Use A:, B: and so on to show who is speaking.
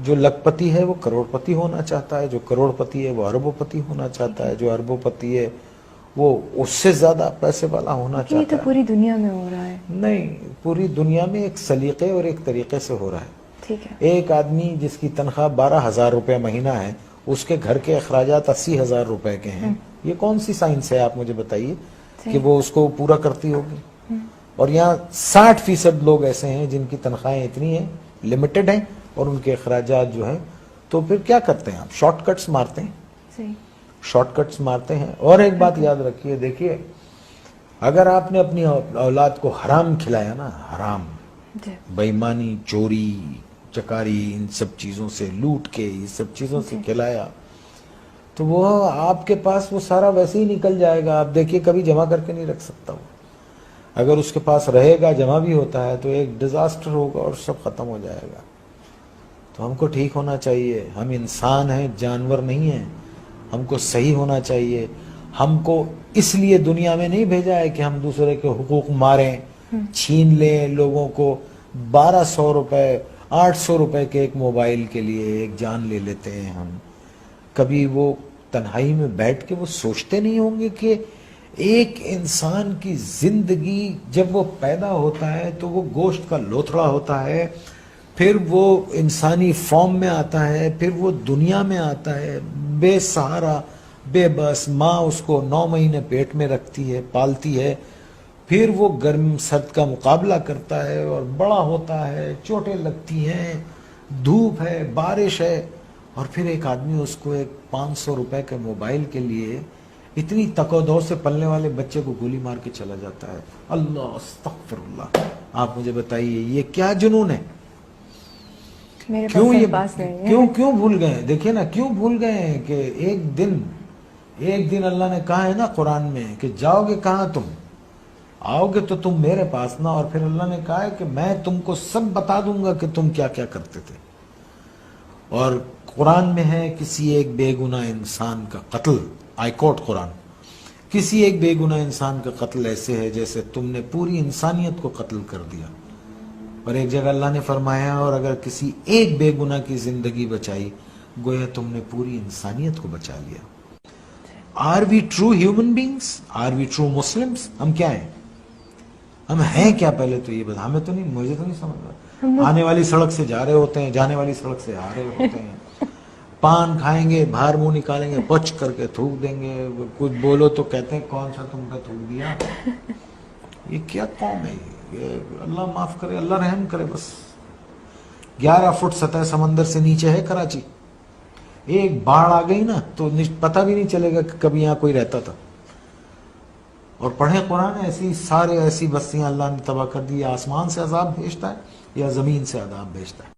A: جو لکھپتی ہے وہ کروڑپتی ہونا چاہتا ہے، جو کروڑپتی ہے وہ اربوپتی ہونا چاہتا ہے، جو اربوپتی ہے وہ اس سے زیادہ پیسے والا ہونا
B: یہ
A: چاہتا
B: تو
A: ہے۔
B: پوری دنیا میں ہو رہا ہے۔
A: نہیں، پوری دنیا میں ایک سلیقے اور ایک طریقے سے ہو رہا ہے۔
B: ٹھیک ہے۔
A: ایک آدمی جس کی تنخواہ 12,000 روپے مہینہ ہے، اس کے گھر کے اخراجات 80,000 روپے کے ہیں، یہ کون سی سائنس ہے آپ مجھے بتائیے کہ وہ اس کو پورا کرتی ہوگی؟ اور یہاں 60% لوگ ایسے ہیں جن کی تنخواہیں اتنی ہیں، لمیٹڈ ہیں، اور ان کے اخراجات جو ہیں، تو پھر کیا کرتے ہیں آپ؟ شارٹ کٹس مارتے ہیں،
B: صحیح۔
A: شارٹ کٹس مارتے ہیں۔ اور ایک بات یاد رکھیے، دیکھیے اگر آپ نے اپنی اولاد کو حرام کھلایا نا، حرام،
B: جی
A: بے ایمانی، چوری چکاری، ان سب چیزوں سے لوٹ کے، یہ سب چیزوں سے کھلایا، تو وہ آپ کے پاس وہ سارا ویسے ہی نکل جائے گا۔ آپ دیکھیے کبھی جمع کر کے نہیں رکھ سکتا وہ، اگر اس کے پاس رہے گا، جمع بھی ہوتا ہے، تو ایک ڈیزاسٹر ہوگا اور سب ختم ہو جائے گا۔ تو ہم کو ٹھیک ہونا چاہیے، ہم انسان ہیں، جانور نہیں ہیں، ہم کو صحیح ہونا چاہیے۔ ہم کو اس لیے دنیا میں نہیں بھیجا ہے کہ ہم دوسرے کے حقوق ماریں، چھین لیں لوگوں کو۔ 1200 روپے 800 روپے کے ایک موبائل کے لیے ایک جان لے لیتے ہیں ہم۔ کبھی وہ تنہائی میں بیٹھ کے وہ سوچتے نہیں ہوں گے کہ ایک انسان کی زندگی جب وہ پیدا ہوتا ہے تو وہ گوشت کا لوتھڑا ہوتا ہے، پھر وہ انسانی فارم میں آتا ہے، پھر وہ دنیا میں آتا ہے بے سہارا، بے بس، ماں اس کو 9 مہینے پیٹ میں رکھتی ہے، پالتی ہے، پھر وہ گرم سرد کا مقابلہ کرتا ہے اور بڑا ہوتا ہے، چوٹیں لگتی ہیں، دھوپ ہے، بارش ہے، اور پھر ایک آدمی اس کو ایک 500 روپے کے موبائل کے لیے اتنی تک و دو سے پلنے والے بچے کو گولی مار کے چلا جاتا ہے۔ اللہ استغفر اللہ۔ آپ مجھے بتائیے یہ کیا جنون ہے؟
B: میرے
A: کیوں
B: پاس
A: یہ
B: پاس نہیں ہے۔
A: کیوں بھول گئے؟ دیکھیے نا، کیوں بھول گئے ہیں کہ ایک دن اللہ نے کہا ہے نا قرآن میں کہ جاؤ گے کہاں تم؟ آؤ گے تو تم میرے پاس نا، اور پھر اللہ نے کہا ہے کہ میں تم کو سب بتا دوں گا کہ تم کیا کیا کرتے تھے۔ اور قرآن میں ہے کسی ایک بے گناہ انسان کا قتل، آئی کوٹ قرآن، کسی ایک بے گناہ انسان کا قتل ایسے ہے جیسے تم نے پوری انسانیت کو قتل کر دیا۔ اور ایک جگہ اللہ نے فرمایا اور اگر کسی ایک بے گناہ کی زندگی بچائی گویا تم نے پوری انسانیت کو بچا لیا۔ Are we true human beings? Are we true Muslims? ہم کیا ہیں؟ ہم ہیں کیا؟ پہلے تو یہ بتا، ہمیں تو نہیں، مجھے تو نہیں سمجھ رہا۔ آنے والی سڑک سے جا رہے ہوتے ہیں، جانے والی سڑک سے آ رہے ہوتے ہیں، پان کھائیں گے، باہر منہ نکالیں گے، پچ کر کے تھوک دیں گے، کچھ بولو تو کہتے ہیں کون سا تم کا تھوک دیا۔ یہ کیا قوم ہے یہ؟ اللہ معاف کرے، اللہ رحم کرے۔ بس 11 فٹ سطح سمندر سے نیچے ہے کراچی، ایک باڑھ آ گئی نا تو پتہ بھی نہیں چلے گا کہ کبھی یہاں کوئی رہتا تھا۔ اور پڑھیں قرآن، ایسی بستیاں اللہ نے تباہ کر دی، یا آسمان سے عذاب بھیجتا ہے یا زمین سے عذاب بھیجتا ہے۔